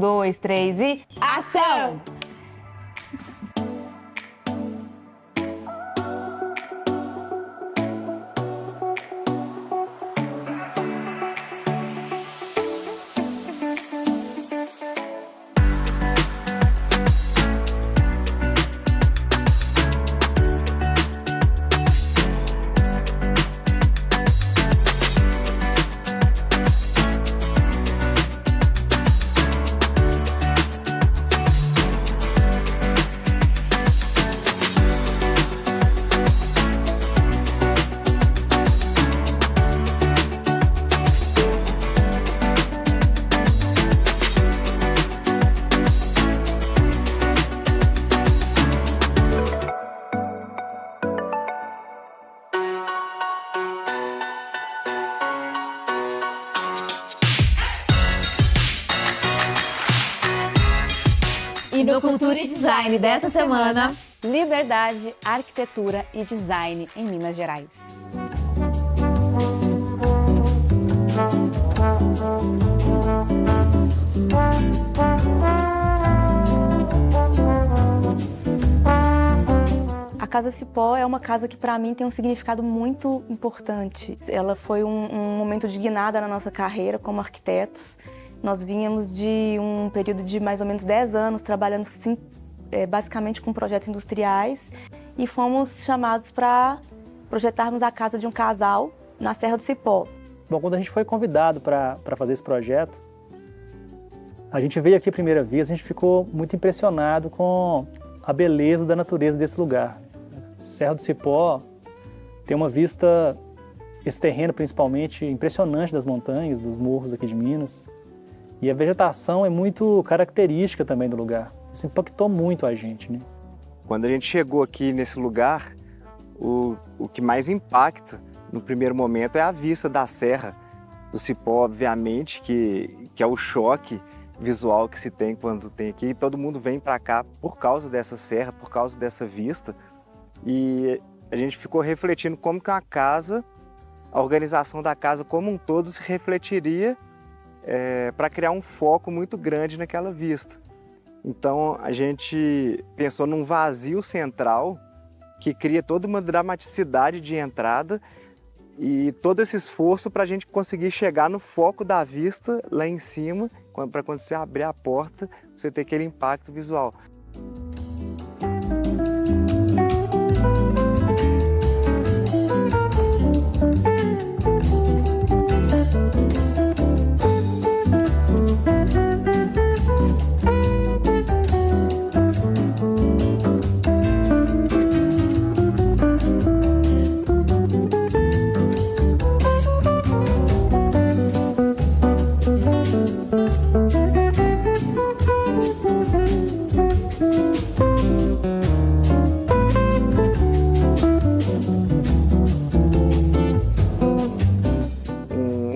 2, 3 e... Ação! E no Cultura e Design dessa semana, Liberdade, Arquitetura e Design em Minas Gerais. A Casa Cipó é uma casa que, para mim, tem um significado muito importante. Ela foi um momento de guinada na nossa carreira como arquitetos. Nós vínhamos de um período de mais ou menos 10 anos trabalhando basicamente com projetos industriais e fomos chamados para projetarmos a casa de um casal na Serra do Cipó. Bom, quando a gente foi convidado para fazer esse projeto, a gente veio aqui a primeira vez, a gente ficou muito impressionado com a beleza da natureza desse lugar. Serra do Cipó tem uma vista, esse terreno principalmente, impressionante das montanhas, dos morros aqui de Minas. E a vegetação é muito característica também do lugar. Isso impactou muito a gente, né? Quando a gente chegou aqui nesse lugar, o que mais impacta no primeiro momento é a vista da Serra do Cipó, obviamente, que é o choque visual que se tem quando tem aqui. E todo mundo vem para cá por causa dessa serra, por causa dessa vista. E a gente ficou refletindo como que a organização da casa como um todo se refletiria para criar um foco muito grande naquela vista. Então a gente pensou num vazio central que cria toda uma dramaticidade de entrada e todo esse esforço para a gente conseguir chegar no foco da vista lá em cima, para quando você abrir a porta, você ter aquele impacto visual.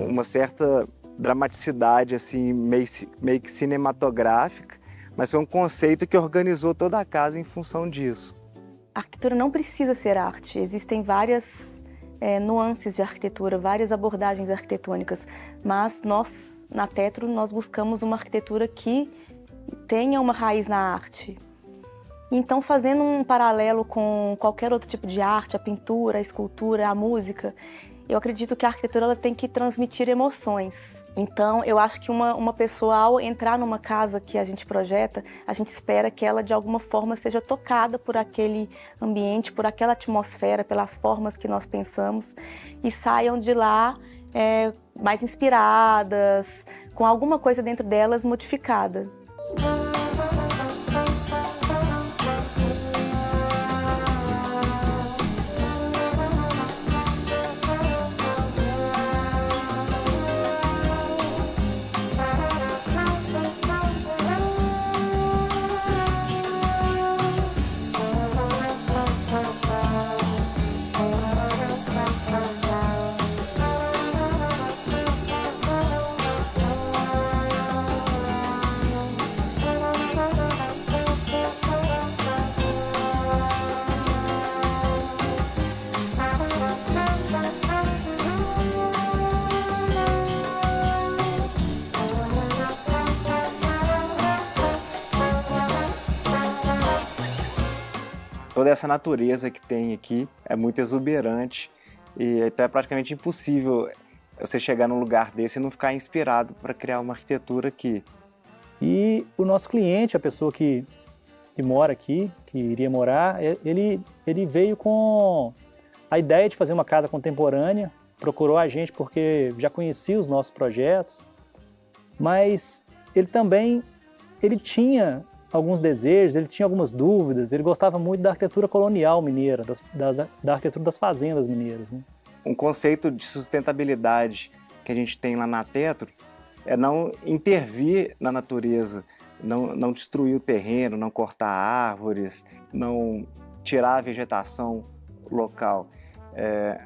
Uma certa dramaticidade assim, meio que cinematográfica, mas foi um conceito que organizou toda a casa em função disso. A arquitetura não precisa ser arte, existem várias nuances de arquitetura, várias abordagens arquitetônicas, mas nós, na Tetro, nós buscamos uma arquitetura que tenha uma raiz na arte. Então, fazendo um paralelo com qualquer outro tipo de arte, a pintura, a escultura, a música, eu acredito que a arquitetura ela tem que transmitir emoções. Então, eu acho que uma pessoa, ao entrar numa casa que a gente projeta, a gente espera que ela, de alguma forma, seja tocada por aquele ambiente, por aquela atmosfera, pelas formas que nós pensamos, e saiam de lá mais inspiradas, com alguma coisa dentro delas modificada. toda essa natureza que tem aqui é muito exuberante e então é praticamente impossível você chegar num lugar desse e não ficar inspirado para criar uma arquitetura aqui. E o nosso cliente, a pessoa que mora aqui, que iria morar, ele veio com a ideia de fazer uma casa contemporânea, procurou a gente porque já conhecia os nossos projetos, mas ele tinha alguns desejos, ele tinha algumas dúvidas, ele gostava muito da arquitetura colonial mineira, da arquitetura das fazendas mineiras, né? Um conceito de sustentabilidade que a gente tem lá na Tetro é não intervir na natureza, não destruir o terreno, não cortar árvores, não tirar a vegetação local.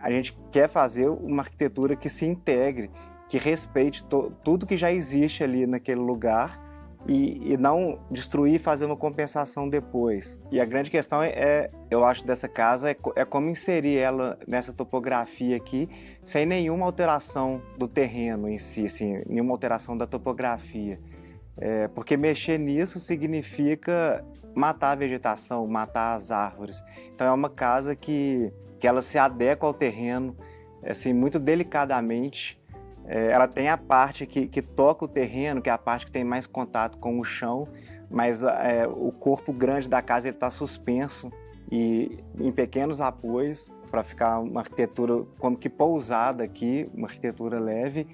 A gente quer fazer uma arquitetura que se integre, que respeite tudo que já existe ali naquele lugar e não destruir e fazer uma compensação depois. E a grande questão eu acho, dessa casa é como inserir ela nessa topografia aqui sem nenhuma alteração do terreno em si, assim, nenhuma alteração da topografia. Porque mexer nisso significa matar a vegetação, matar as árvores. Então é uma casa que ela se adequa ao terreno assim, muito delicadamente. Ela tem a parte que toca o terreno, que é a parte que tem mais contato com o chão, mas o corpo grande da casa está suspenso e em pequenos apoios para ficar uma arquitetura como que pousada aqui, uma arquitetura leve.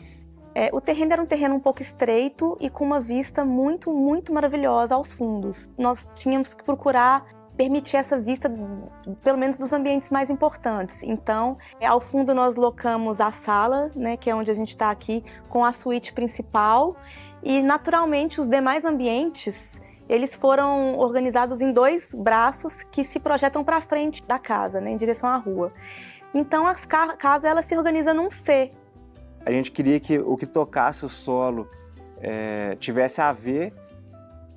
O terreno era um terreno um pouco estreito e com uma vista muito, muito maravilhosa aos fundos. Nós tínhamos que procurar permitir essa vista, pelo menos dos ambientes mais importantes. Então, ao fundo nós locamos a sala, né, que é onde a gente está aqui, com a suíte principal. E, naturalmente, os demais ambientes, eles foram organizados em 2 braços que se projetam para frente da casa, né, em direção à rua. Então, a casa ela se organiza num C. A gente queria que o que tocasse o solo tivesse a ver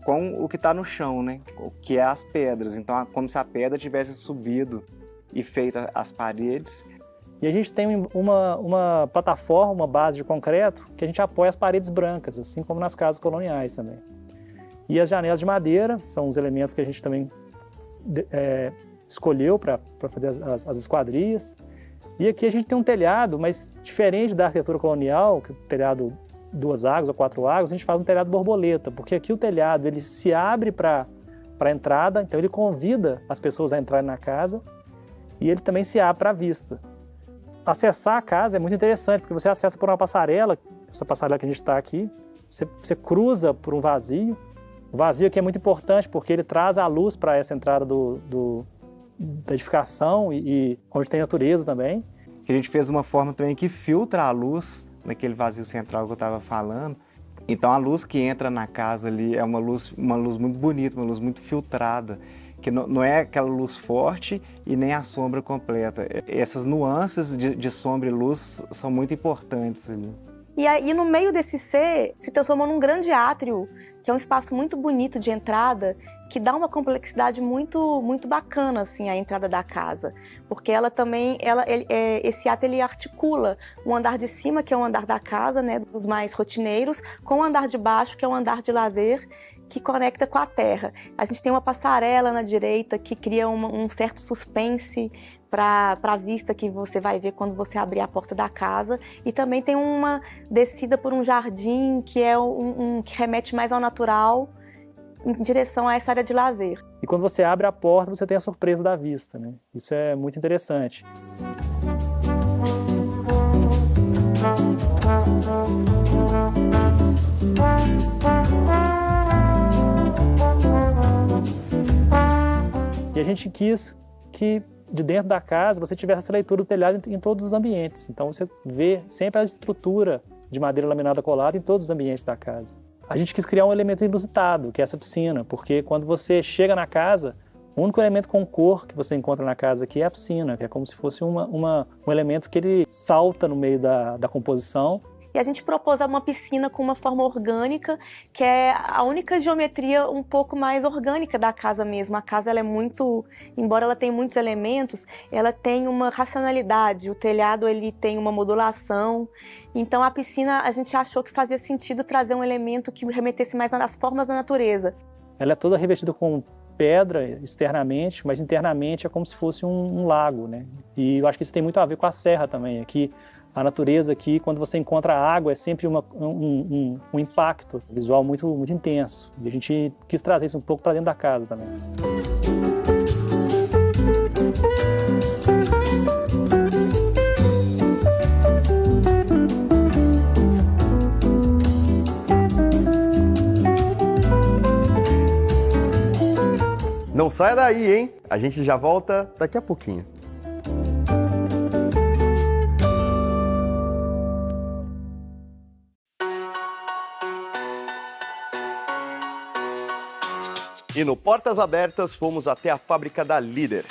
com o que está no chão, né? O que é as pedras. Então, como se a pedra tivesse subido e feito as paredes. E a gente tem uma plataforma, uma base de concreto, que a gente apoia as paredes brancas, assim como nas casas coloniais também. E as janelas de madeira são os elementos que a gente também escolheu para fazer as esquadrias. E aqui a gente tem um telhado, mas diferente da arquitetura colonial, que é o telhado 2 águas ou 4 águas, a gente faz um telhado borboleta, porque aqui o telhado ele se abre para a entrada, então ele convida as pessoas a entrarem na casa e ele também se abre para a vista. Acessar a casa é muito interessante, porque você acessa por uma passarela, essa passarela que a gente está aqui, você cruza por um vazio. O vazio aqui é muito importante porque ele traz a luz para essa entrada da edificação e onde tem natureza também. A gente fez uma forma também que filtra a luz naquele vazio central que eu estava falando. Então a luz que entra na casa ali é uma luz muito bonita, uma luz muito filtrada, que não é aquela luz forte e nem a sombra completa. Essas nuances de sombra e luz são muito importantes ali. E aí no meio desse C se transformou num grande átrio, que é um espaço muito bonito de entrada, que dá uma complexidade muito, muito bacana assim, à entrada da casa. Porque ela também, esse átrio ele articula o andar de cima, que é o andar da casa, né, dos mais rotineiros, com o andar de baixo, que é o andar de lazer, que conecta com a terra. A gente tem uma passarela na direita que cria um certo suspense para a vista que você vai ver quando você abrir a porta da casa. E também tem uma descida por um jardim que é que remete mais ao natural, em direção a essa área de lazer. E quando você abre a porta, você tem a surpresa da vista, né? Isso é muito interessante. E a gente quis que de dentro da casa você tivesse essa leitura do telhado em todos os ambientes. Então você vê sempre a estrutura de madeira laminada colada em todos os ambientes da casa. A gente quis criar um elemento inusitado, que é essa piscina, porque quando você chega na casa, o único elemento com cor que você encontra na casa aqui é a piscina, que é como se fosse um elemento que ele salta no meio da composição. E a gente propôs uma piscina com uma forma orgânica, que é a única geometria um pouco mais orgânica da casa mesmo. A casa ela é muito, embora ela tenha muitos elementos, ela tem uma racionalidade. O telhado ele tem uma modulação. Então a piscina a gente achou que fazia sentido trazer um elemento que remetesse mais às formas da natureza. Ela é toda revestida com pedra externamente, mas internamente é como se fosse um lago, né? E eu acho que isso tem muito a ver com a serra também. Aqui, a natureza aqui, quando você encontra água, é sempre um impacto visual muito, muito intenso. E a gente quis trazer isso um pouco para dentro da casa também. Não saia daí, hein? A gente já volta daqui a pouquinho. E no Portas Abertas fomos até a fábrica da Líder.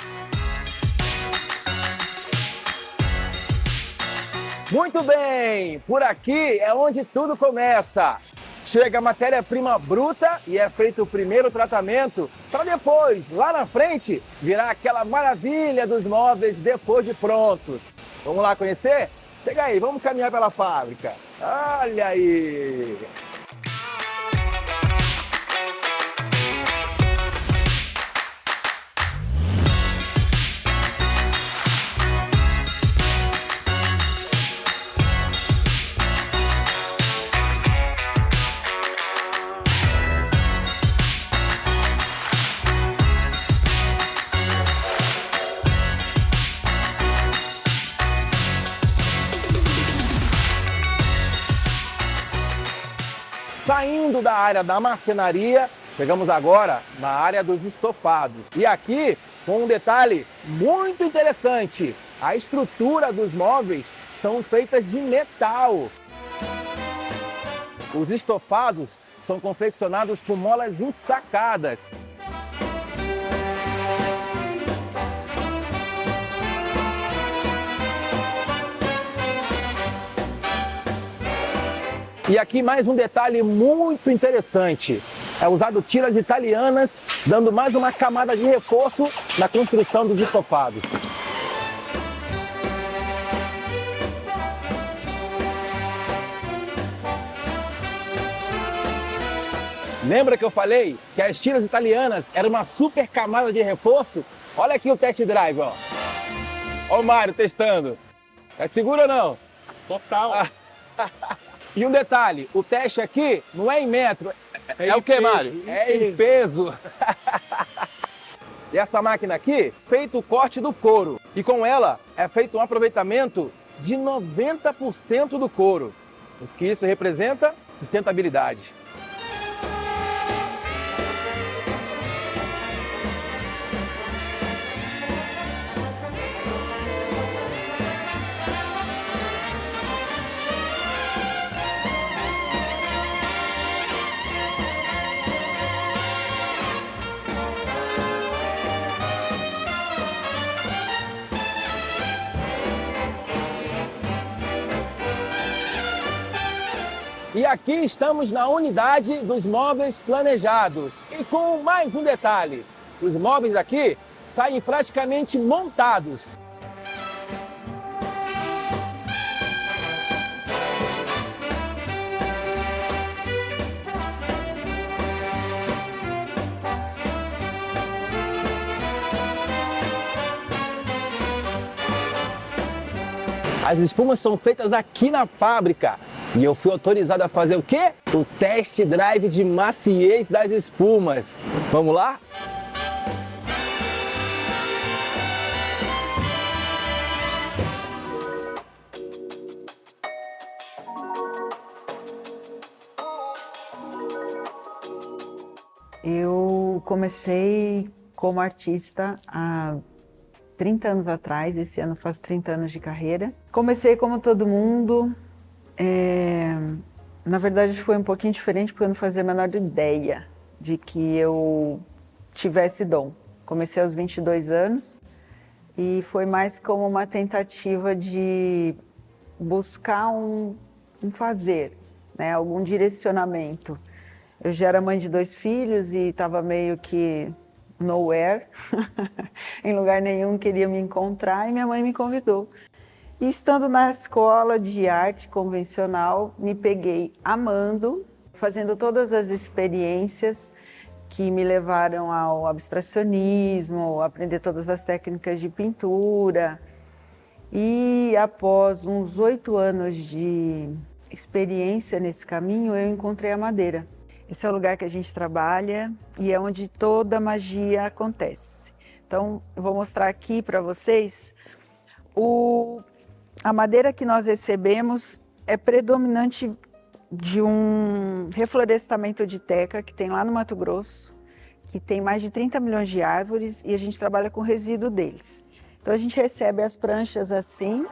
Muito bem, por aqui é onde tudo começa. Chega a matéria-prima bruta e é feito o primeiro tratamento para depois, lá na frente, virar aquela maravilha dos móveis depois de prontos. Vamos lá conhecer? Chega aí, vamos caminhar pela fábrica. Olha aí! Saindo da área da marcenaria, chegamos agora na área dos estofados. E aqui, com um detalhe muito interessante, a estrutura dos móveis são feitas de metal. Os estofados são confeccionados com molas ensacadas. E aqui mais um detalhe muito interessante. É usado tiras italianas, dando mais uma camada de reforço na construção dos estofados. Lembra que eu falei que as tiras italianas eram uma super camada de reforço? Olha aqui o test drive, ó. Ó o Mário testando. É seguro ou não? Total. E um detalhe, o teste aqui não é em metro, é o que, Mário? É em peso. E essa máquina aqui, feito o corte do couro. E com ela é feito um aproveitamento de 90% do couro. O que isso representa? Sustentabilidade. E aqui estamos na unidade dos móveis planejados. E com mais um detalhe, os móveis aqui saem praticamente montados. As espumas são feitas aqui na fábrica. E eu fui autorizado a fazer o quê? O test drive de maciez das espumas. Vamos lá? Eu comecei como artista há 30 anos atrás, esse ano faz 30 anos de carreira. Comecei como todo mundo. Na verdade foi um pouquinho diferente porque eu não fazia a menor ideia de que eu tivesse dom. Comecei aos 22 anos e foi mais como uma tentativa de buscar um fazer, né? Algum direcionamento. Eu já era mãe de 2 filhos e estava meio que nowhere, em lugar nenhum queria me encontrar e minha mãe me convidou. E estando na escola de arte convencional, me peguei amando, fazendo todas as experiências que me levaram ao abstracionismo, aprender todas as técnicas de pintura. E após uns 8 anos de experiência nesse caminho, eu encontrei a madeira. Esse é o lugar que a gente trabalha e é onde toda a magia acontece. Então, eu vou mostrar aqui para vocês a madeira que nós recebemos é predominante de um reflorestamento de teca que tem lá no Mato Grosso, que tem mais de 30 milhões de árvores e a gente trabalha com o resíduo deles. Então a gente recebe as pranchas assim,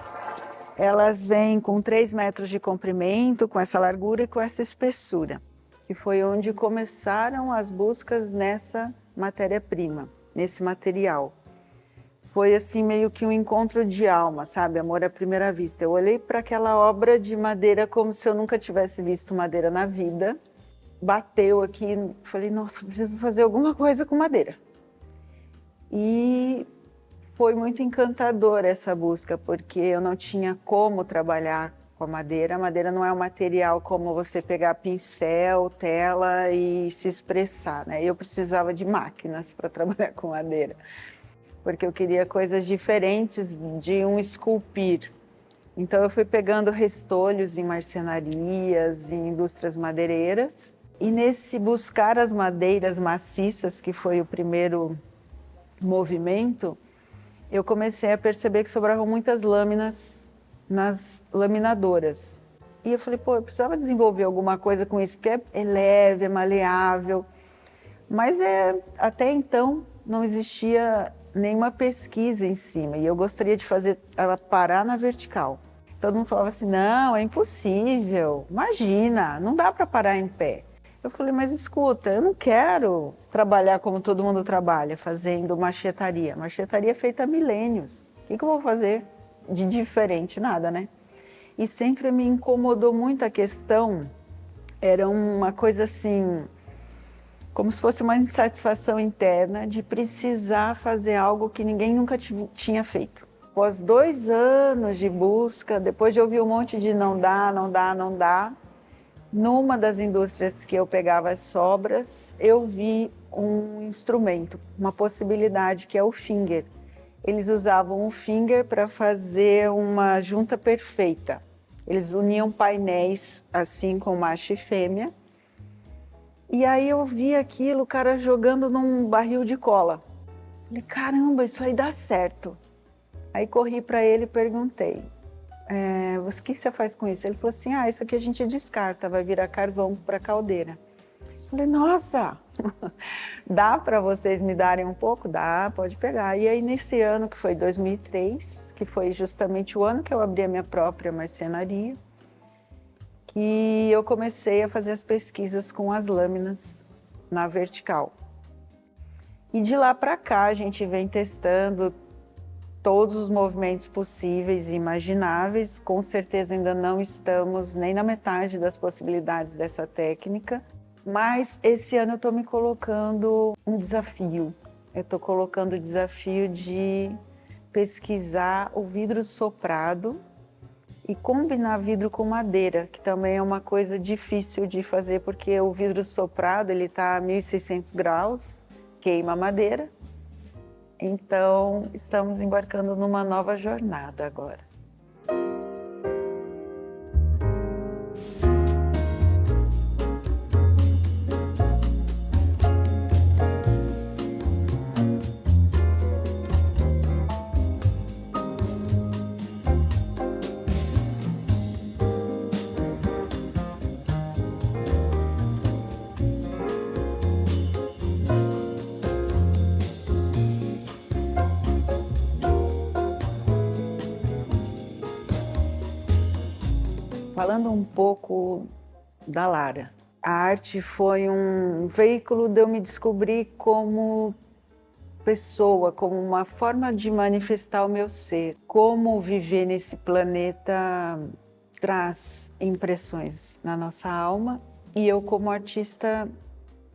elas vêm com 3 metros de comprimento, com essa largura e com essa espessura, que foi onde começaram as buscas nessa matéria-prima, nesse material. Foi assim meio que um encontro de alma, sabe? Amor à primeira vista. Eu olhei para aquela obra de madeira como se eu nunca tivesse visto madeira na vida. Bateu aqui, falei, nossa, preciso fazer alguma coisa com madeira. E foi muito encantadora essa busca, porque eu não tinha como trabalhar com a madeira. A madeira não é um material como você pegar pincel, tela e se expressar, né? Eu precisava de máquinas para trabalhar com madeira, porque eu queria coisas diferentes de um esculpir. Então eu fui pegando restolhos em marcenarias, em indústrias madeireiras, e nesse buscar as madeiras maciças, que foi o primeiro movimento, eu comecei a perceber que sobravam muitas lâminas nas laminadoras. E eu falei, pô, eu precisava desenvolver alguma coisa com isso, porque é leve, é maleável, mas até então não existia nenhuma pesquisa em cima, e eu gostaria de fazer ela parar na vertical. Todo mundo falava assim, não, é impossível, imagina, não dá para parar em pé. Eu falei, mas escuta, eu não quero trabalhar como todo mundo trabalha, fazendo machetaria. Machetaria é feita há milênios. O que eu vou fazer de diferente? Nada, né? E sempre me incomodou muito a questão, era uma coisa assim, como se fosse uma insatisfação interna de precisar fazer algo que ninguém nunca tinha feito. Após 2 anos de busca, depois de ouvir um monte de não dá, não dá, não dá, numa das indústrias que eu pegava as sobras, eu vi um instrumento, uma possibilidade, que é o finger. Eles usavam o finger para fazer uma junta perfeita. Eles uniam painéis assim com macho e fêmea. E aí eu vi aquilo, o cara jogando num barril de cola. Falei, caramba, isso aí dá certo. Aí corri para ele e perguntei, o que você faz com isso? Ele falou assim, isso aqui a gente descarta, vai virar carvão para caldeira. Falei, nossa, dá para vocês me darem um pouco? Dá, pode pegar. E aí nesse ano, que foi 2003, que foi justamente o ano que eu abri a minha própria marcenaria, que eu comecei a fazer as pesquisas com as lâminas na vertical. E de lá para cá a gente vem testando todos os movimentos possíveis e imagináveis. Com certeza ainda não estamos nem na metade das possibilidades dessa técnica, mas esse ano eu estou me colocando um desafio. Eu estou colocando o desafio de pesquisar o vidro soprado e combinar vidro com madeira, que também é uma coisa difícil de fazer, porque o vidro soprado ele está a 1.600 graus, queima a madeira. Então, estamos embarcando numa nova jornada agora. Falando um pouco da Lara, a arte foi um veículo de eu me descobrir como pessoa, como uma forma de manifestar o meu ser. Como viver nesse planeta traz impressões na nossa alma e eu, como artista,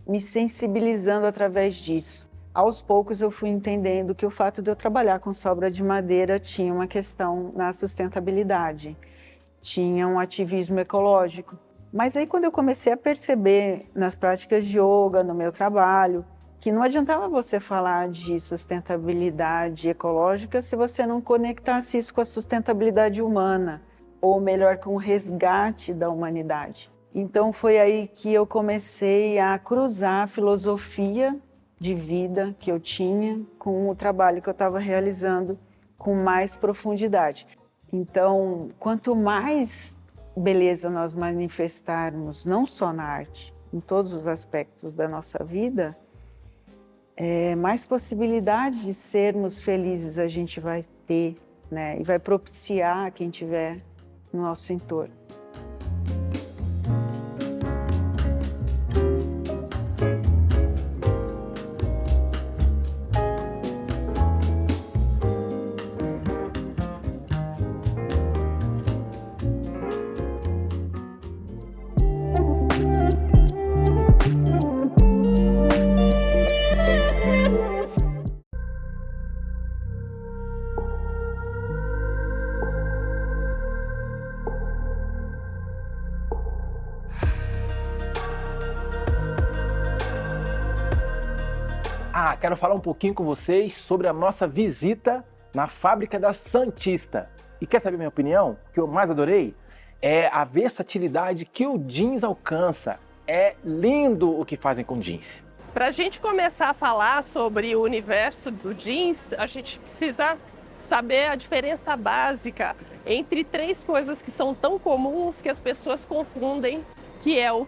me sensibilizando através disso. Aos poucos eu fui entendendo que o fato de eu trabalhar com sobra de madeira tinha uma questão na sustentabilidade. Tinha um ativismo ecológico. Mas aí quando eu comecei a perceber nas práticas de yoga, no meu trabalho, que não adiantava você falar de sustentabilidade ecológica se você não conectasse isso com a sustentabilidade humana, ou melhor, com o resgate da humanidade. Então foi aí que eu comecei a cruzar a filosofia de vida que eu tinha com o trabalho que eu estava realizando com mais profundidade. Então, quanto mais beleza nós manifestarmos, não só na arte, em todos os aspectos da nossa vida, mais possibilidade de sermos felizes a gente vai ter, né? E vai propiciar quem estiver no nosso entorno. Quero falar um pouquinho com vocês sobre a nossa visita na fábrica da Santista. E quer saber minha opinião? O que eu mais adorei é a versatilidade que o jeans alcança. É lindo o que fazem com jeans. Para a gente começar a falar sobre o universo do jeans, a gente precisa saber a diferença básica entre três coisas que são tão comuns que as pessoas confundem, que é o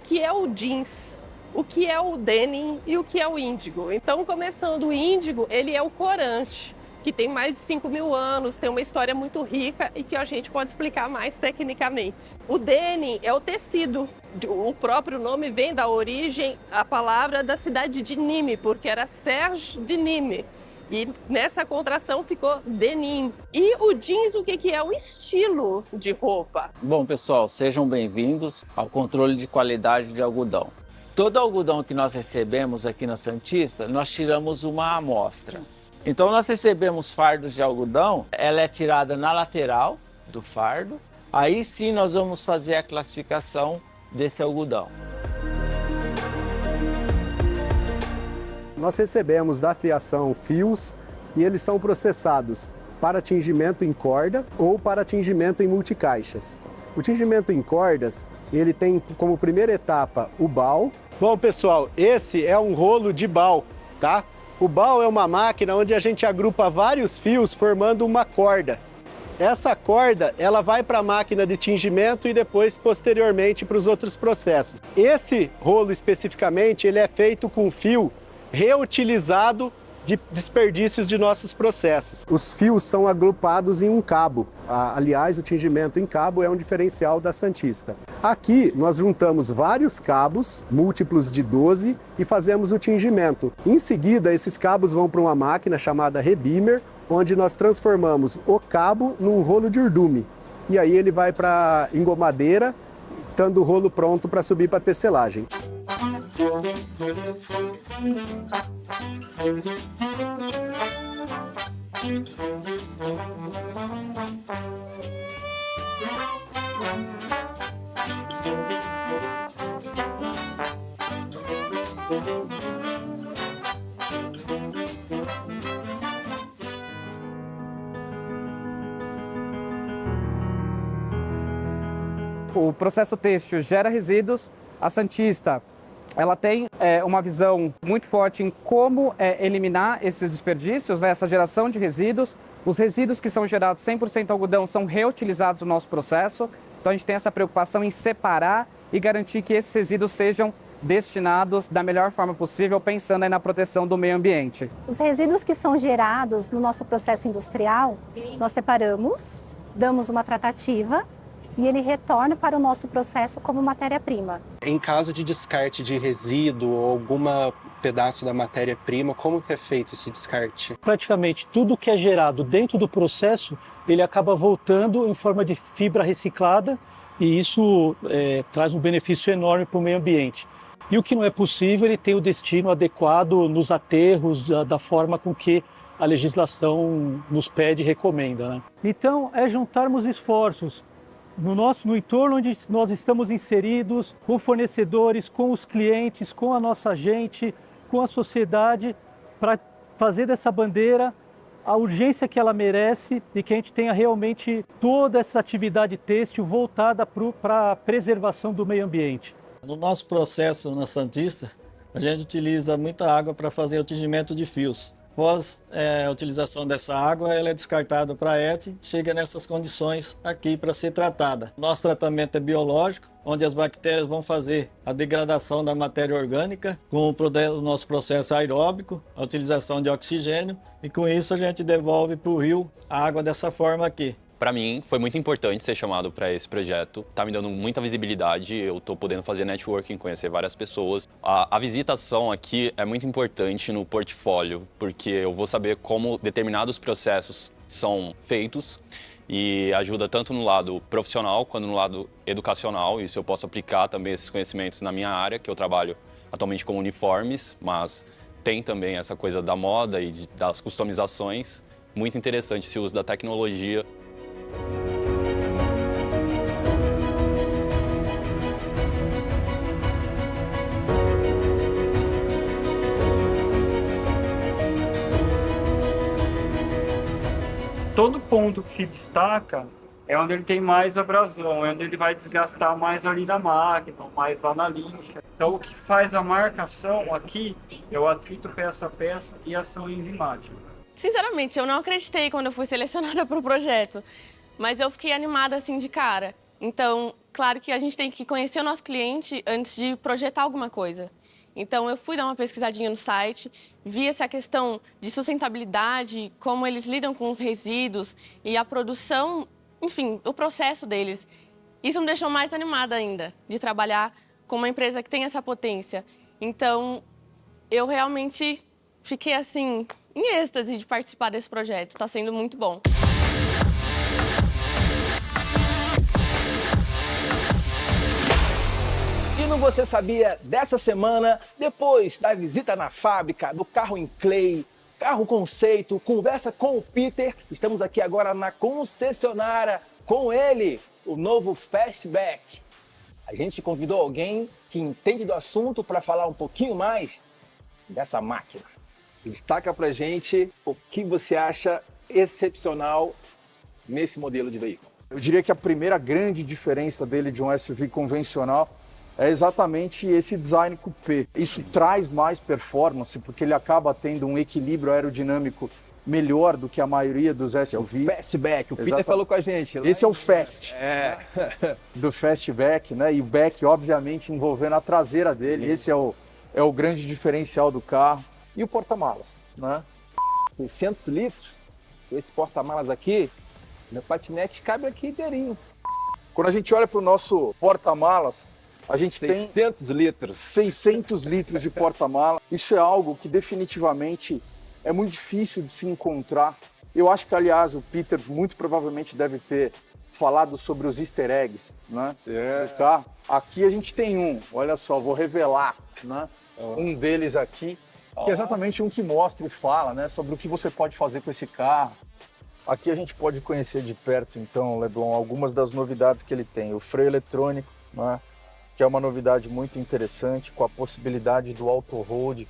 jeans, o que é o denim e o que é o índigo. Então, começando, o índigo, ele é o corante, que tem mais de 5.000 anos, tem uma história muito rica e que a gente pode explicar mais tecnicamente. O denim é o tecido. O próprio nome vem da origem, a palavra da cidade de Nîmes, porque era Serge de Nîmes. E nessa contração ficou denim. E o jeans, o que é? O estilo de roupa. Bom, pessoal, sejam bem-vindos ao controle de qualidade de algodão. Todo algodão que nós recebemos aqui na Santista, nós tiramos uma amostra. Então nós recebemos fardos de algodão, ela é tirada na lateral do fardo, aí sim nós vamos fazer a classificação desse algodão. Nós recebemos da fiação fios e eles são processados para tingimento em corda ou para tingimento em multicaixas. O tingimento em cordas, ele tem como primeira etapa o bal. Bom, pessoal, esse é um rolo de bal, tá? O bal é uma máquina onde a gente agrupa vários fios formando uma corda. Essa corda, ela vai para a máquina de tingimento e depois, posteriormente, para os outros processos. Esse rolo, especificamente, ele é feito com fio reutilizado de desperdícios de nossos processos. Os fios são agrupados em um cabo. Aliás, o tingimento em cabo é um diferencial da Santista. Aqui nós juntamos vários cabos, múltiplos de 12, e fazemos o tingimento. Em seguida, esses cabos vão para uma máquina chamada Rebimer, onde nós transformamos o cabo num rolo de urdume. E aí ele vai para a engomadeira, estando o rolo pronto para subir para a tecelagem. O processo têxtil gera resíduos. A Santista, ela tem uma visão muito forte em como eliminar esses desperdícios, né, essa geração de resíduos. Os resíduos que são gerados 100% algodão são reutilizados no nosso processo. Então a gente tem essa preocupação em separar e garantir que esses resíduos sejam destinados da melhor forma possível, pensando aí na proteção do meio ambiente. Os resíduos que são gerados no nosso processo industrial, nós separamos, damos uma tratativa e ele retorna para o nosso processo como matéria-prima. Em caso de descarte de resíduo ou algum pedaço da matéria-prima, como que é feito esse descarte? Praticamente tudo que é gerado dentro do processo, ele acaba voltando em forma de fibra reciclada e isso traz um benefício enorme para o meio ambiente. E o que não é possível, ele tem o destino adequado nos aterros, da forma com que a legislação nos pede e recomenda, né? Então, é juntarmos esforços no entorno onde nós estamos inseridos, com fornecedores, com os clientes, com a nossa gente, com a sociedade, para fazer dessa bandeira a urgência que ela merece e que a gente tenha realmente toda essa atividade têxtil voltada para a preservação do meio ambiente. No nosso processo na Santista, a gente utiliza muita água para fazer o tingimento de fios. Após a utilização dessa água, ela é descartada para a ET, chega nessas condições aqui para ser tratada. Nosso tratamento é biológico, onde as bactérias vão fazer a degradação da matéria orgânica com o nosso processo aeróbico, a utilização de oxigênio, e com isso a gente devolve para o rio a água dessa forma aqui. Para mim, foi muito importante ser chamado para esse projeto. Tá me dando muita visibilidade, eu tô podendo fazer networking, conhecer várias pessoas. A visitação aqui é muito importante no portfólio, porque eu vou saber como determinados processos são feitos e ajuda tanto no lado profissional quanto no lado educacional. Isso eu posso aplicar também esses conhecimentos na minha área, que eu trabalho atualmente com uniformes, mas tem também essa coisa da moda e das customizações. Muito interessante esse uso da tecnologia. Todo ponto que se destaca é onde ele tem mais abrasão, é onde ele vai desgastar mais ali na máquina, mais lá na lixa. Então o que faz a marcação aqui é o atrito peça a peça e a ação enzimática. Sinceramente, eu não acreditei quando eu fui selecionada para o projeto, mas eu fiquei animada assim de cara. Então, claro que a gente tem que conhecer o nosso cliente antes de projetar alguma coisa. Então, eu fui dar uma pesquisadinha no site, vi essa questão de sustentabilidade, como eles lidam com os resíduos e a produção, enfim, o processo deles. Isso me deixou mais animada ainda, de trabalhar com uma empresa que tem essa potência. Então, eu realmente fiquei, assim, em êxtase de participar desse projeto. Está sendo muito bom. E no Você Sabia dessa semana, depois da visita na fábrica do carro em clay, carro conceito, conversa com o Peter, estamos aqui agora na concessionária com ele, o novo Fastback. A gente convidou alguém que entende do assunto para falar um pouquinho mais dessa máquina. Destaca pra gente o que você acha excepcional nesse modelo de veículo. Eu diria que a primeira grande diferença dele de um SUV convencional é exatamente esse design coupé. Isso traz mais performance, porque ele acaba tendo um equilíbrio aerodinâmico melhor do que a maioria dos SUVs. É o Fastback, o Peter falou com a gente. Esse é o Fast, do Fastback, né? E o back, obviamente, envolvendo a traseira dele. Esse é o grande diferencial do carro. E o porta-malas, né? 600 litros, esse porta-malas aqui, meu patinete cabe aqui inteirinho. Quando a gente olha para o nosso porta-malas, a gente 600 litros. 600 litros de porta-mala. Isso é algo que definitivamente é muito difícil de se encontrar. Eu acho que, aliás, o Peter muito provavelmente deve ter falado sobre os easter eggs, né, do carro. Aqui a gente tem um, olha só, vou revelar, né, um deles aqui, que é exatamente um que mostra e fala, né, sobre o que você pode fazer com esse carro. Aqui a gente pode conhecer de perto, então, Leblon, algumas das novidades que ele tem. O freio eletrônico, né, que é uma novidade muito interessante, com a possibilidade do auto-hold.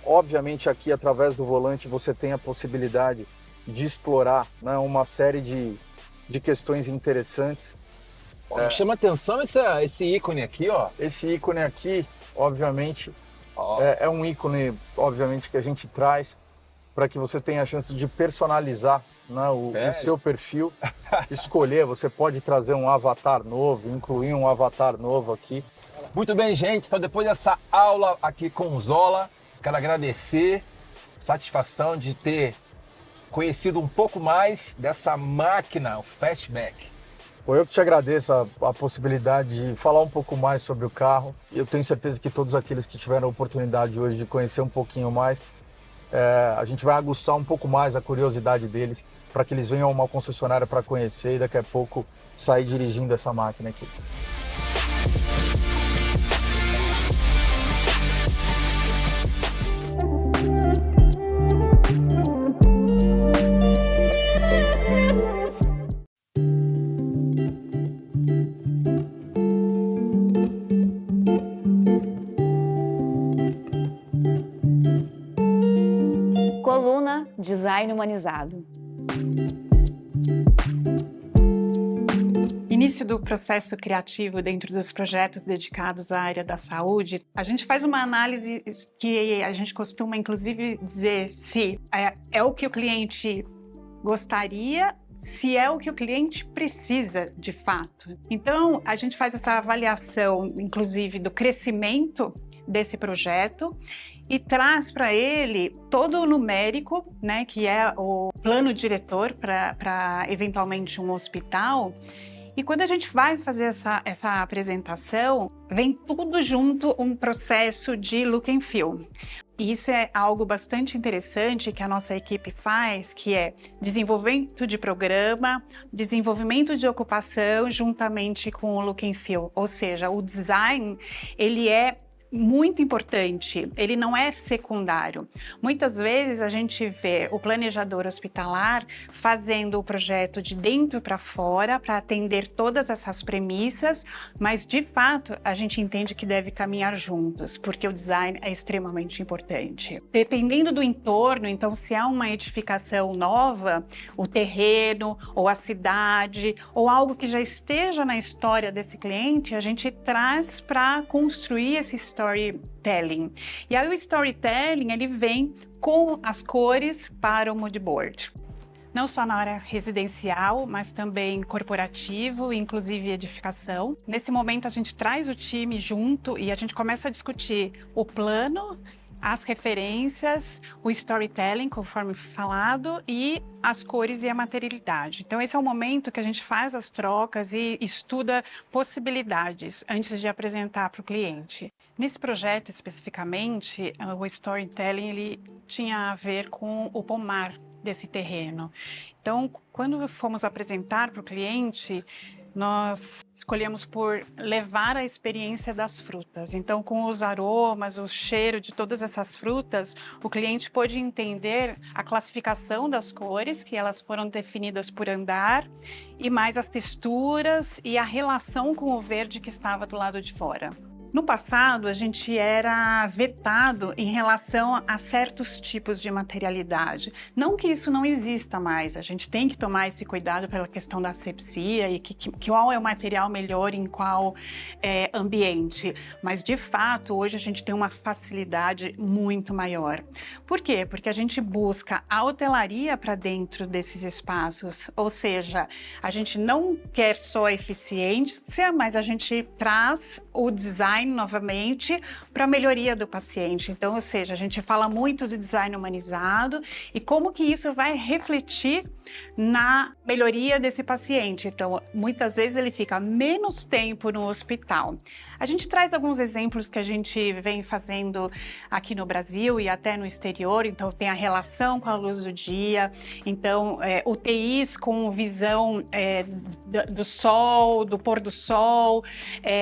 Obviamente aqui, através do volante, você tem a possibilidade de explorar, né, uma série de questões interessantes. Me chama atenção esse ícone aqui, ó. Esse ícone aqui, obviamente, é um ícone, obviamente, que a gente traz para que você tenha a chance de personalizar, né, o seu perfil, escolher. Você pode trazer um avatar novo, incluir um avatar novo aqui. Muito bem, gente. Então, depois dessa aula aqui com o Zola, quero agradecer, satisfação de ter conhecido um pouco mais dessa máquina, o Fastback. Eu que te agradeço a possibilidade de falar um pouco mais sobre o carro. Eu tenho certeza que todos aqueles que tiveram a oportunidade hoje de conhecer um pouquinho mais, a gente vai aguçar um pouco mais a curiosidade deles para que eles venham a uma concessionária para conhecer e daqui a pouco sair dirigindo essa máquina aqui. Coluna Design Humanizado. Início do processo criativo dentro dos projetos dedicados à área da saúde, a gente faz uma análise que a gente costuma, inclusive, dizer se é o que o cliente gostaria, se é o que o cliente precisa de fato. Então, a gente faz essa avaliação, inclusive, do crescimento desse projeto e traz para ele todo o numérico, né, que é o plano diretor para eventualmente um hospital. E quando a gente vai fazer essa apresentação, vem tudo junto um processo de look and feel. E isso é algo bastante interessante que a nossa equipe faz, que é desenvolvimento de programa, desenvolvimento de ocupação juntamente com o look and feel. Ou seja, o design, ele é muito importante, ele não é secundário. Muitas vezes a gente vê o planejador hospitalar fazendo o projeto de dentro para fora para atender todas essas premissas, mas de fato a gente entende que deve caminhar juntos, porque o design é extremamente importante. Dependendo do entorno, então se há uma edificação nova, o terreno ou a cidade ou algo que já esteja na história desse cliente, a gente traz para construir esse storytelling. E aí o storytelling, ele vem com as cores para o mood board. Não só na área residencial, mas também corporativo, inclusive edificação. Nesse momento a gente traz o time junto e a gente começa a discutir o plano, as referências, o storytelling, conforme falado, e as cores e a materialidade. Então esse é o momento que a gente faz as trocas e estuda possibilidades antes de apresentar para o cliente. Nesse projeto especificamente, o storytelling ele tinha a ver com o pomar desse terreno. Então, quando fomos apresentar para o cliente, nós escolhemos por levar a experiência das frutas. Então, com os aromas, o cheiro de todas essas frutas, o cliente pôde entender a classificação das cores, que elas foram definidas por andar, e mais as texturas e a relação com o verde que estava do lado de fora. No passado, a gente era vetado em relação a certos tipos de materialidade. Não que isso não exista mais, a gente tem que tomar esse cuidado pela questão da asepsia e qual é o material melhor em qual ambiente. Mas, de fato, hoje a gente tem uma facilidade muito maior. Por quê? Porque a gente busca a hotelaria para dentro desses espaços. Ou seja, a gente não quer só a eficiência, mas a gente traz o design novamente para a melhoria do paciente. Então, ou seja, a gente fala muito do design humanizado e como que isso vai refletir na melhoria desse paciente. Então, muitas vezes ele fica menos tempo no hospital. A gente traz alguns exemplos que a gente vem fazendo aqui no Brasil e até no exterior. Então, tem a relação com a luz do dia. Então, UTIs com visão do sol, do pôr do sol,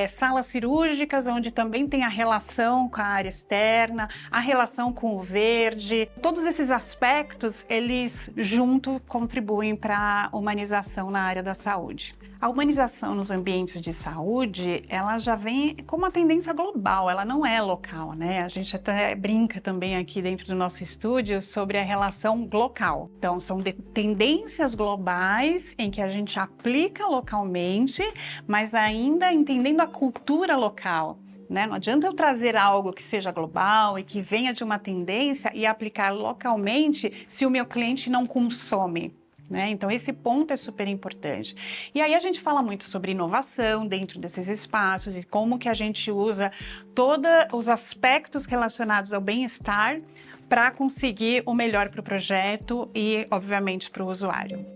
salas cirúrgicas onde também tem a relação com a área externa, a relação com o verde. Todos esses aspectos, eles junto contribuem para a humanização na área da saúde. A humanização nos ambientes de saúde, ela já vem como uma tendência global, ela não é local, né? A gente até brinca também aqui dentro do nosso estúdio sobre a relação local. Então, são tendências globais em que a gente aplica localmente, mas ainda entendendo a cultura local. Né? Não adianta eu trazer algo que seja global e que venha de uma tendência e aplicar localmente se o meu cliente não consome. Né? Então, esse ponto é super importante. E aí a gente fala muito sobre inovação dentro desses espaços e como que a gente usa todos os aspectos relacionados ao bem-estar para conseguir o melhor para o projeto e, obviamente, para o usuário.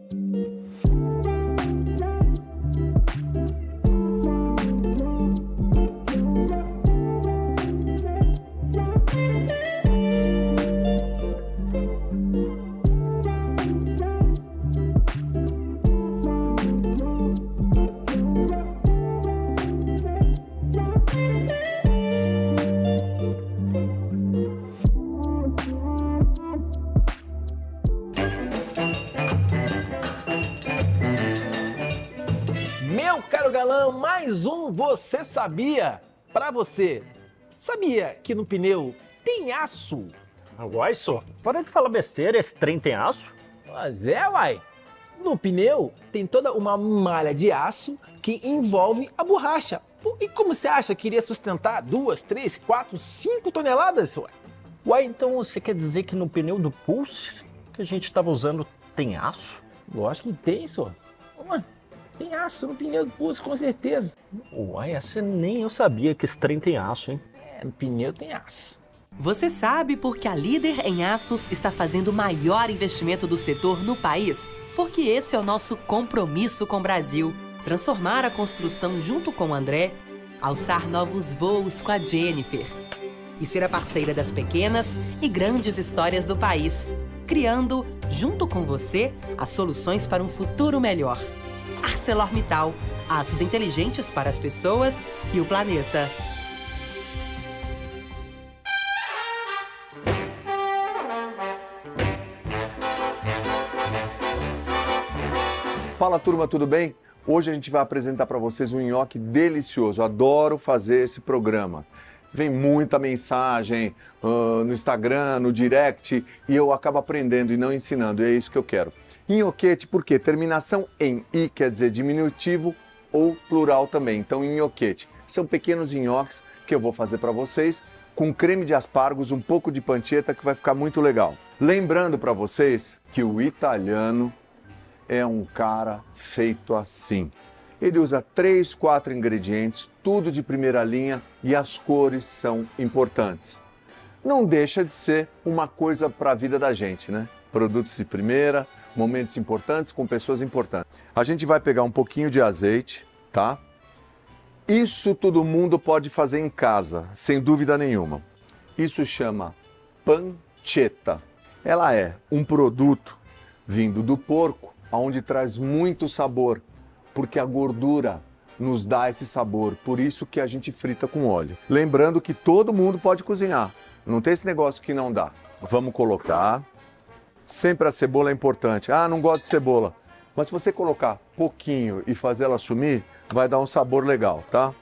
Mais um Você Sabia para você. Sabia que no pneu tem aço? Uai, só, para de falar besteira, esse trem tem aço? Mas uai. No pneu tem toda uma malha de aço que envolve a borracha. E como você acha que iria sustentar 2, 3, 4, 5 toneladas, ué? Uai, então você quer dizer que no pneu do Pulse que a gente estava usando tem aço? Lógico que tem, só. Ué, tem aço no pneu do Pulse, com certeza. Uai, essa nem eu sabia que esse trem tem aço, hein? No pneu tem aço. Você sabe por que a Líder em Aços está fazendo o maior investimento do setor no país? Porque esse é o nosso compromisso com o Brasil. Transformar a construção junto com o André, alçar novos voos com a Jennifer e ser a parceira das pequenas e grandes histórias do país, criando, junto com você, as soluções para um futuro melhor. ArcelorMittal, aços inteligentes para as pessoas e o planeta. Fala turma, tudo bem? Hoje a gente vai apresentar para vocês um nhoque delicioso. Adoro fazer esse programa. Vem muita mensagem no Instagram, no direct, e eu acabo aprendendo e não ensinando, e é isso que eu quero. Nhoquete, por quê? Terminação em i quer dizer diminutivo ou plural também, então nhoquete. São pequenos nhoques que eu vou fazer para vocês com creme de aspargos, um pouco de pancetta, que vai ficar muito legal. Lembrando para vocês que o italiano é um cara feito assim. Ele usa 3, 4 ingredientes, tudo de primeira linha, e as cores são importantes. Não deixa de ser uma coisa para a vida da gente, né? Produtos de primeira, momentos importantes com pessoas importantes. A gente vai pegar um pouquinho de azeite, tá? Isso todo mundo pode fazer em casa, sem dúvida nenhuma. Isso chama pancetta. Ela é um produto vindo do porco, onde traz muito sabor, porque a gordura nos dá esse sabor, por isso que a gente frita com óleo. Lembrando que todo mundo pode cozinhar, não tem esse negócio que não dá. Vamos colocar, sempre a cebola é importante. Ah, não gosto de cebola, mas se você colocar pouquinho e fazer ela sumir, vai dar um sabor legal, tá?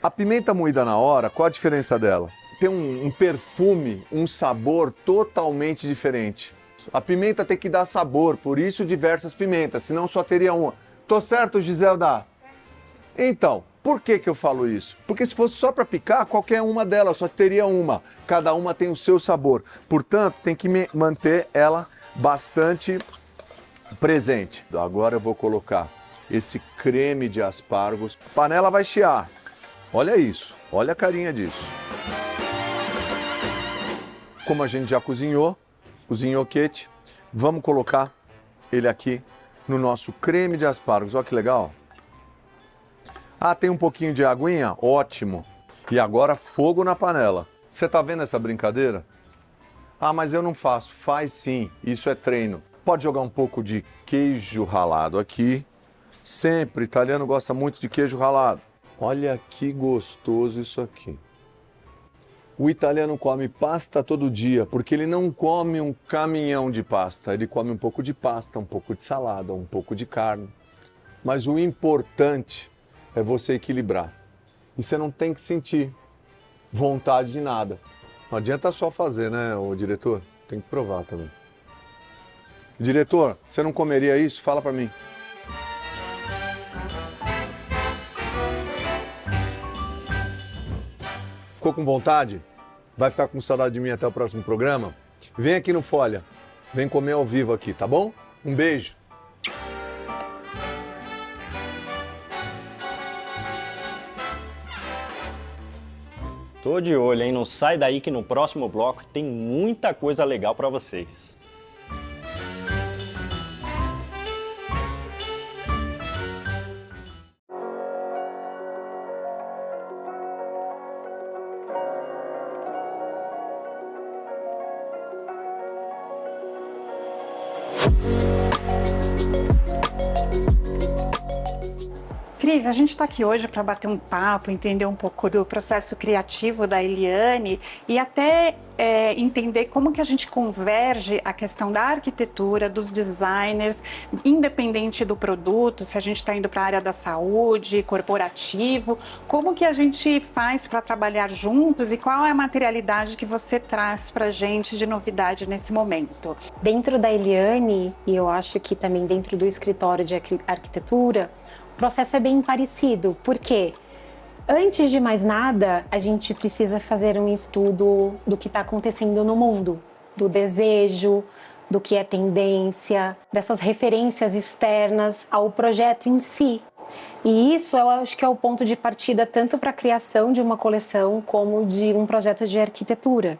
A pimenta moída na hora, qual a diferença dela? Tem um perfume, um sabor totalmente diferente. A pimenta tem que dar sabor, por isso diversas pimentas, senão só teria uma. Tô certo, Giselda? Então, por que eu falo isso? Porque se fosse só para picar, qualquer uma delas só teria uma. Cada uma tem o seu sabor. Portanto, tem que manter ela bastante presente. Agora eu vou colocar esse creme de aspargos. A panela vai chiar. Olha isso, olha a carinha disso. Como a gente já cozinhou, o nhoquete, vamos colocar ele aqui no nosso creme de aspargos. Olha que legal. Ah, tem um pouquinho de aguinha? Ótimo. E agora fogo na panela. Você tá vendo essa brincadeira? Ah, mas eu não faço. Faz sim, isso é treino. Pode jogar um pouco de queijo ralado aqui. Sempre, italiano gosta muito de queijo ralado. Olha que gostoso isso aqui. O italiano come pasta todo dia, porque ele não come um caminhão de pasta. Ele come um pouco de pasta, um pouco de salada, um pouco de carne. Mas o importante é você equilibrar. E você não tem que sentir vontade de nada. Não adianta só fazer, né, ô diretor? Tem que provar também. Diretor, você não comeria isso? Fala pra mim. Ficou com vontade? Vai ficar com saudade de mim até o próximo programa? Vem aqui no Folha. Vem comer ao vivo aqui, tá bom? Um beijo. Tô de olho, hein? Não sai daí que no próximo bloco tem muita coisa legal pra vocês. Cris, a gente está aqui hoje para bater um papo, entender um pouco do processo criativo da Eliane e até entender como que a gente converge a questão da arquitetura, dos designers, independente do produto, se a gente está indo para a área da saúde, corporativo, como que a gente faz para trabalhar juntos e qual é a materialidade que você traz para a gente de novidade nesse momento? Dentro da Eliane, e eu acho que também dentro do escritório de arquitetura, o processo é bem parecido, porque antes de mais nada, a gente precisa fazer um estudo do que está acontecendo no mundo, do desejo, do que é tendência, dessas referências externas ao projeto em si. E isso eu acho que é o ponto de partida tanto para a criação de uma coleção como de um projeto de arquitetura.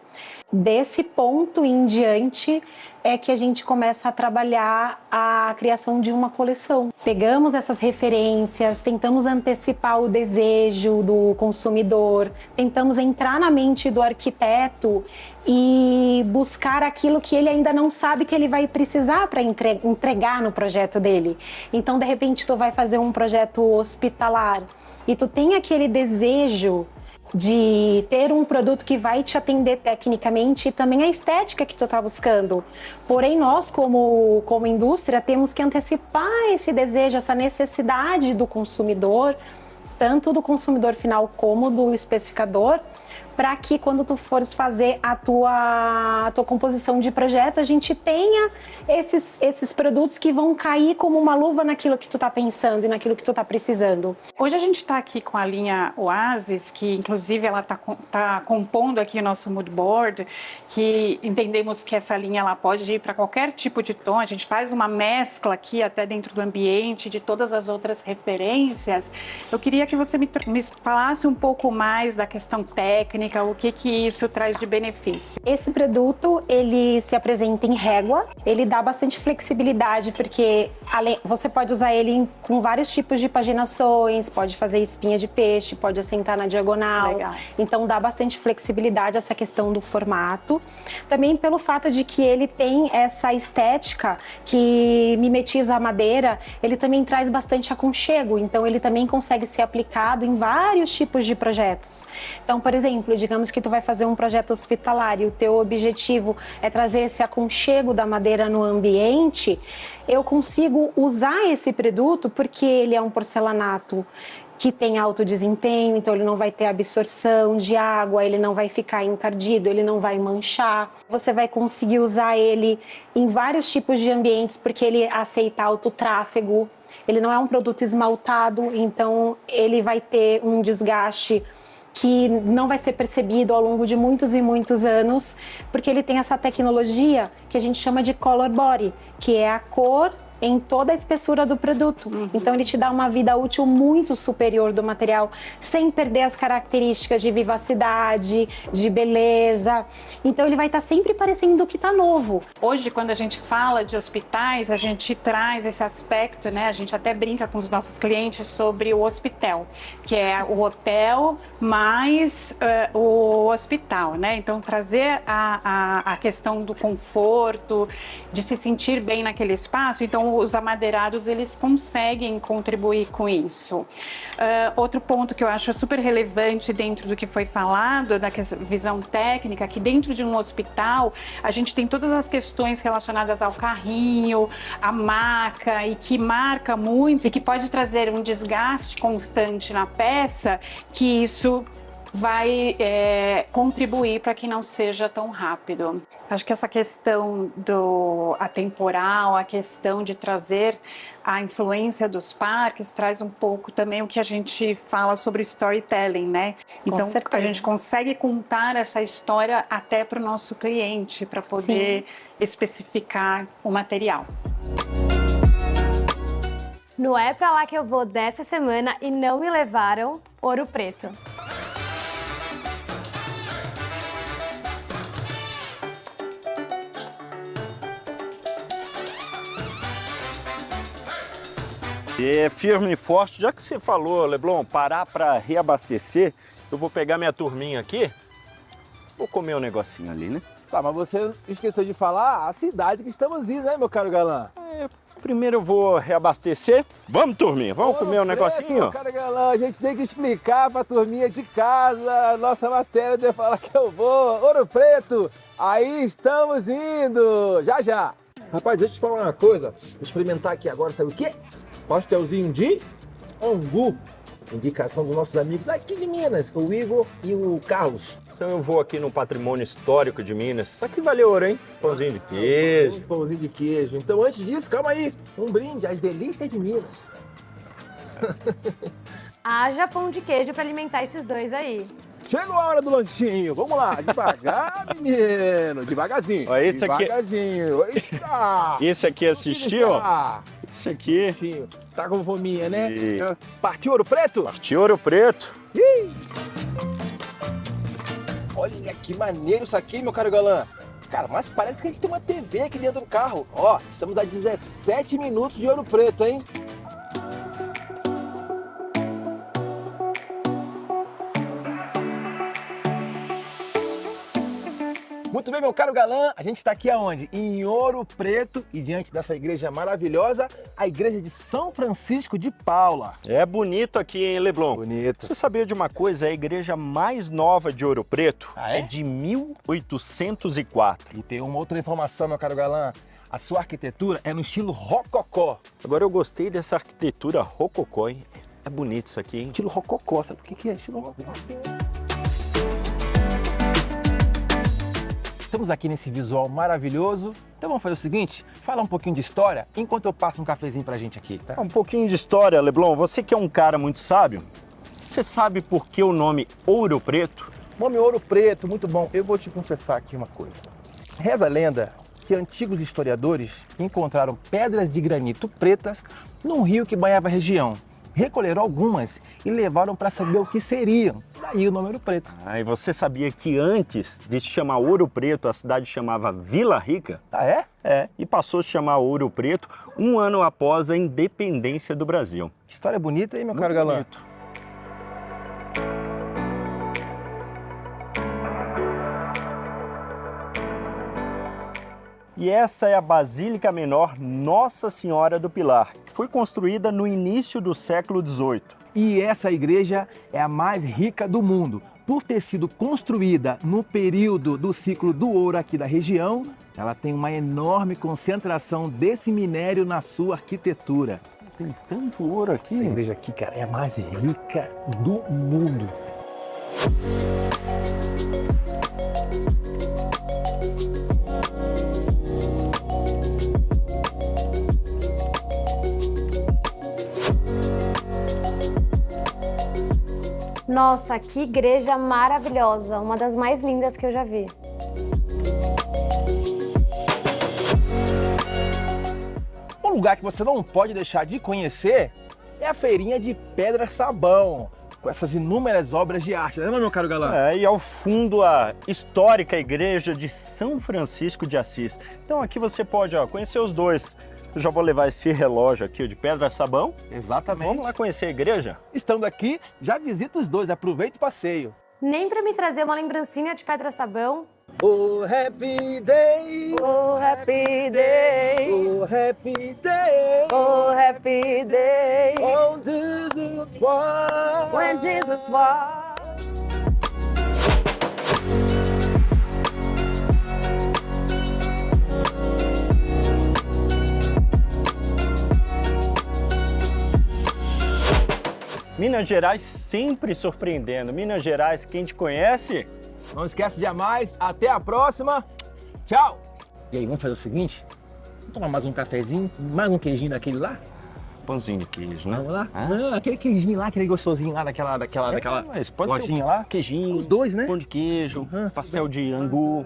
Desse ponto em diante é que a gente começa a trabalhar a criação de uma coleção. Pegamos essas referências, tentamos antecipar o desejo do consumidor, tentamos entrar na mente do arquiteto e buscar aquilo que ele ainda não sabe que ele vai precisar para entregar no projeto dele. Então, de repente, tu vai fazer um projeto hospitalar e tu tem aquele desejo de ter um produto que vai te atender tecnicamente e também a estética que tu está buscando. Porém, nós, como indústria, temos que antecipar esse desejo, essa necessidade do consumidor, tanto do consumidor final como do especificador, para que quando tu fores fazer a tua composição de projeto, a gente tenha esses produtos que vão cair como uma luva naquilo que tu tá pensando e naquilo que tu tá precisando. Hoje a gente está aqui com a linha Oasis, que inclusive ela tá compondo aqui o nosso mood board, que entendemos que essa linha ela pode ir para qualquer tipo de tom, a gente faz uma mescla aqui até dentro do ambiente de todas as outras referências. Eu queria que você me falasse um pouco mais da questão técnica, o que isso traz de benefício. Esse produto, ele se apresenta em régua, ele dá bastante flexibilidade, porque você pode usar ele com vários tipos de paginações, pode fazer espinha de peixe, pode assentar na diagonal. Legal. Então dá bastante flexibilidade essa questão do formato. Também pelo fato de que ele tem essa estética que mimetiza a madeira, ele também traz bastante aconchego, então ele também consegue ser aplicado em vários tipos de projetos. Então, por exemplo, digamos que tu vai fazer um projeto hospitalar e o teu objetivo é trazer esse aconchego da madeira no ambiente, eu consigo usar esse produto porque ele é um porcelanato que tem alto desempenho, então ele não vai ter absorção de água, ele não vai ficar encardido, ele não vai manchar. Você vai conseguir usar ele em vários tipos de ambientes porque ele aceita alto tráfego, ele não é um produto esmaltado, então ele vai ter um desgaste que não vai ser percebido ao longo de muitos e muitos anos, porque ele tem essa tecnologia que a gente chama de color body, que é a cor em toda a espessura do produto. Então ele te dá uma vida útil muito superior do material, sem perder as características de vivacidade, de beleza. Então ele vai estar sempre parecendo que está novo. Hoje, quando a gente fala de hospitais, a gente traz esse aspecto, né? A gente até brinca com os nossos clientes sobre o hospital, que é o hotel mais o hospital, né? Então trazer a questão do conforto, de se sentir bem naquele espaço. Então os amadeirados, eles conseguem contribuir com isso. Outro ponto que eu acho super relevante dentro do que foi falado, da visão técnica, que dentro de um hospital, a gente tem todas as questões relacionadas ao carrinho, à maca, e que marca muito, e que pode trazer um desgaste constante na peça, que isso vai contribuir para que não seja tão rápido. Acho que essa questão do atemporal, a questão de trazer a influência dos parques, traz um pouco também o que a gente fala sobre storytelling, né? Então, a gente consegue contar essa história até para o nosso cliente, para poder especificar o material. No É Pra Lá Que Eu Vou dessa semana e não me levaram, Ouro Preto. É firme e forte. Já que você falou, Leblon, parar para reabastecer, eu vou pegar minha turminha aqui, vou comer um negocinho ali, né? Tá, mas você esqueceu de falar a cidade que estamos indo, né, meu caro galã? Primeiro eu vou reabastecer. Vamos, turminha, vamos comer um negocinho? Cara galã, a gente tem que explicar pra turminha de casa, nossa matéria de falar que eu vou. Ouro Preto, aí estamos indo, já já. Rapaz, deixa eu te falar uma coisa, vou experimentar aqui agora, sabe o quê? Pastelzinho de angu, indicação dos nossos amigos aqui de Minas, o Igor e o Carlos. Então eu vou aqui no patrimônio histórico de Minas. Isso aqui valeu ouro, hein? Pãozinho de queijo. Pãozinho de queijo. Então antes disso, calma aí, um brinde às delícias de Minas. Haja pão de queijo para alimentar esses dois aí. Chegou a hora do lanchinho, vamos lá, devagar, menino, devagarzinho. Ó, esse devagarzinho. Eita! Esse aqui assistiu? Esse aqui. Tá com fominha, né? Partiu Ouro Preto? Partiu Ouro Preto. Olha que maneiro isso aqui, meu caro galã. Cara, mas parece que a gente tem uma TV aqui dentro do carro. Ó, estamos a 17 minutos de Ouro Preto, hein? Muito bem, meu caro galã, a gente está aqui aonde? Em Ouro Preto e diante dessa igreja maravilhosa, a igreja de São Francisco de Paula. É bonito aqui, hein, Leblon? Bonito. Você sabia de uma coisa? A igreja mais nova de Ouro Preto é de 1804. E tem uma outra informação, meu caro galã. A sua arquitetura é no estilo rococó. Agora eu gostei dessa arquitetura rococó, hein? É bonito isso aqui, hein? Estilo rococó, sabe o que é estilo rococó? Estamos aqui nesse visual maravilhoso. Então vamos fazer o seguinte, falar um pouquinho de história enquanto eu passo um cafezinho pra gente aqui, tá? Um pouquinho de história, Leblon. Você que é um cara muito sábio, você sabe por que o nome Ouro Preto? O nome Ouro Preto, muito bom. Eu vou te confessar aqui uma coisa. Reza a lenda que antigos historiadores encontraram pedras de granito pretas num rio que banhava a região. Recolheram algumas e levaram para saber o que seriam. Daí o nome Ouro Preto. Ah, e você sabia que antes de se chamar Ouro Preto, a cidade chamava Vila Rica? Ah, é? É, e passou a se chamar Ouro Preto um ano após a independência do Brasil. História bonita, hein, meu caro galã? Bonito. E essa é a Basílica Menor Nossa Senhora do Pilar, que foi construída no início do século XVIII. E essa igreja é a mais rica do mundo. Por ter sido construída no período do ciclo do ouro aqui da região, ela tem uma enorme concentração desse minério na sua arquitetura. Tem tanto ouro aqui. Essa igreja aqui, cara, é a mais rica do mundo. Nossa, que igreja maravilhosa, uma das mais lindas que eu já vi. Um lugar que você não pode deixar de conhecer é a feirinha de Pedra Sabão, com essas inúmeras obras de arte, não é, meu caro galã? É, e ao fundo a histórica igreja de São Francisco de Assis. Então aqui você pode conhecer os dois. Eu já vou levar esse relógio aqui de Pedra Sabão. Exatamente. Vamos lá conhecer a igreja? Estando aqui, já visita os dois, aproveita o passeio. Nem para me trazer uma lembrancinha de Pedra Sabão. Oh, happy day! Oh, happy day! Oh, happy day! Oh, happy day! Oh, Jesus was! When Jesus was! Minas Gerais sempre surpreendendo. Minas Gerais, quem te conhece? Não esquece de amar. Até a próxima. Tchau. E aí, vamos fazer o seguinte? Vamos tomar mais um cafezinho, mais um queijinho daquele lá? Pãozinho de queijo, né? Vamos lá? Não, aquele queijinho lá, aquele gostosinho lá, daquela mas pode lojinha ser lá. Queijinho, Os dois, né? Pão de queijo, pastel de angu.